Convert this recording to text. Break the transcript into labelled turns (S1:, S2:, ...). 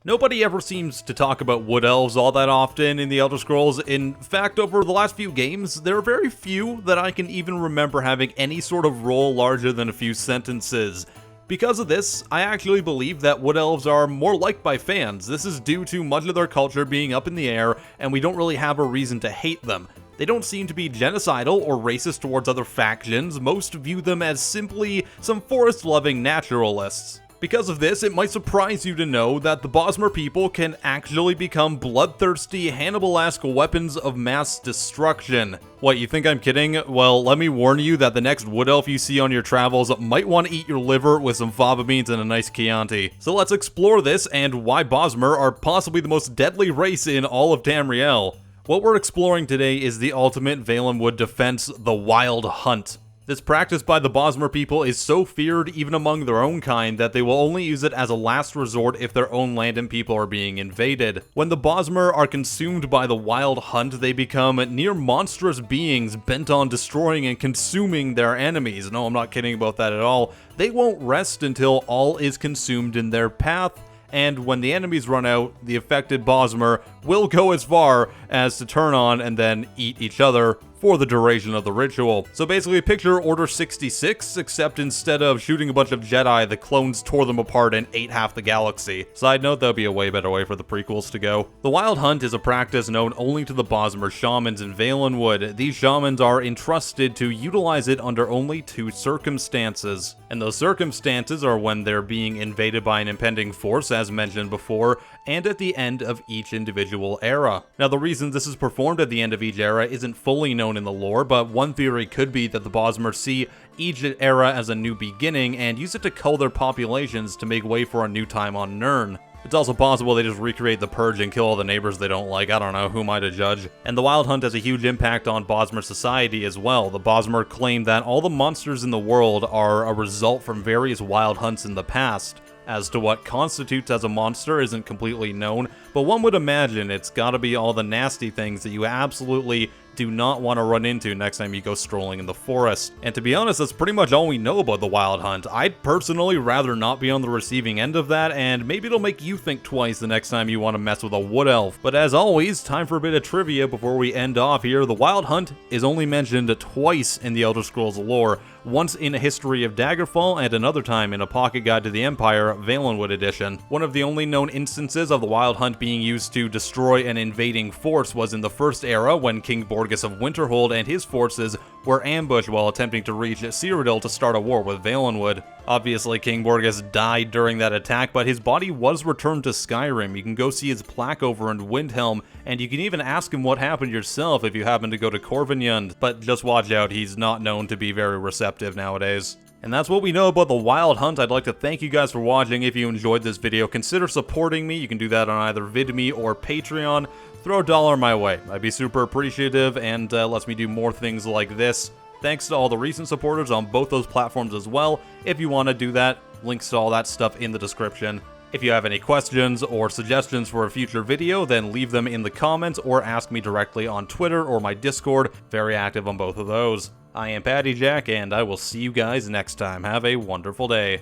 S1: Nobody ever seems to talk about wood elves all that often in the Elder Scrolls. In fact, over the last few games, there are very few that I can even remember having any sort of role larger than a few sentences. Because of this, I actually believe that wood elves are more liked by fans. This is due to much of their culture being up in the air, and we don't really have a reason to hate them. They don't seem to be genocidal or racist towards other factions. Most view them as simply some forest-loving naturalists. Because of this, it might surprise you to know that the Bosmer people can actually become bloodthirsty, Hannibal-esque weapons of mass destruction. What, you think I'm kidding? Well, let me warn you that the next wood elf you see on your travels might want to eat your liver with some fava beans and a nice Chianti. So let's explore this and why Bosmer are possibly the most deadly race in all of Tamriel. What we're exploring today is the ultimate Valenwood defense, the Wild Hunt. This practice by the Bosmer people is so feared even among their own kind that they will only use it as a last resort if their own land and people are being invaded. When the Bosmer are consumed by the Wild Hunt, they become near monstrous beings bent on destroying and consuming their enemies. No, I'm not kidding about that at all. They won't rest until all is consumed in their path. And when the enemies run out, the affected Bosmer will go as far as to turn on and then eat each other for the duration of the ritual. So basically picture Order 66, except instead of shooting a bunch of Jedi, the clones tore them apart and ate half the galaxy. Side note, that would be a way better way for the prequels to go. The Wild Hunt is a practice known only to the Bosmer shamans in Valenwood. These shamans are entrusted to utilize it under only two circumstances. And those circumstances are when they're being invaded by an impending force, as mentioned before, and at the end of each individual era. Now, the reason this is performed at the end of each era isn't fully known in the lore, but one theory could be that the Bosmer see each era as a new beginning and use it to cull their populations to make way for a new time on Nirn. It's also possible they just recreate the Purge and kill all the neighbors they don't like. I don't know, who am I to judge? And the Wild Hunt has a huge impact on Bosmer society as well. The Bosmer claim that all the monsters in the world are a result from various wild hunts in the past. As to what constitutes as a monster isn't completely known, but one would imagine it's gotta be all the nasty things that you absolutely do not want to run into next time you go strolling in the forest. And to be honest, that's pretty much all we know about the Wild Hunt. I'd personally rather not be on the receiving end of that, and maybe it'll make you think twice the next time you want to mess with a wood elf. But as always, time for a bit of trivia before we end off here. The Wild Hunt is only mentioned twice in the Elder Scrolls lore, once in A History of Daggerfall and another time in A Pocket Guide to the Empire, Valenwood edition. One of the only known instances of the Wild Hunt being used to destroy an invading force was in the First Era, when King Borgus of Winterhold and his forces were ambushed while attempting to reach Cyrodiil to start a war with Valenwood. Obviously, King Borgus died during that attack, but his body was returned to Skyrim. You can go see his plaque over in Windhelm, and you can even ask him what happened yourself if you happen to go to Corvinjund. But just watch out, he's not known to be very receptive nowadays. And that's what we know about the Wild Hunt. I'd like to thank you guys for watching. If you enjoyed this video, consider supporting me. You can do that on either VidMe or Patreon. Throw $1 my way. I'd be super appreciative, and lets me do more things like this. Thanks to all the recent supporters on both those platforms as well. If you want to do that, links to all that stuff in the description. If you have any questions or suggestions for a future video, then leave them in the comments or ask me directly on Twitter or my Discord. Very active on both of those. I am PattyJack, and I will see you guys next time. Have a wonderful day.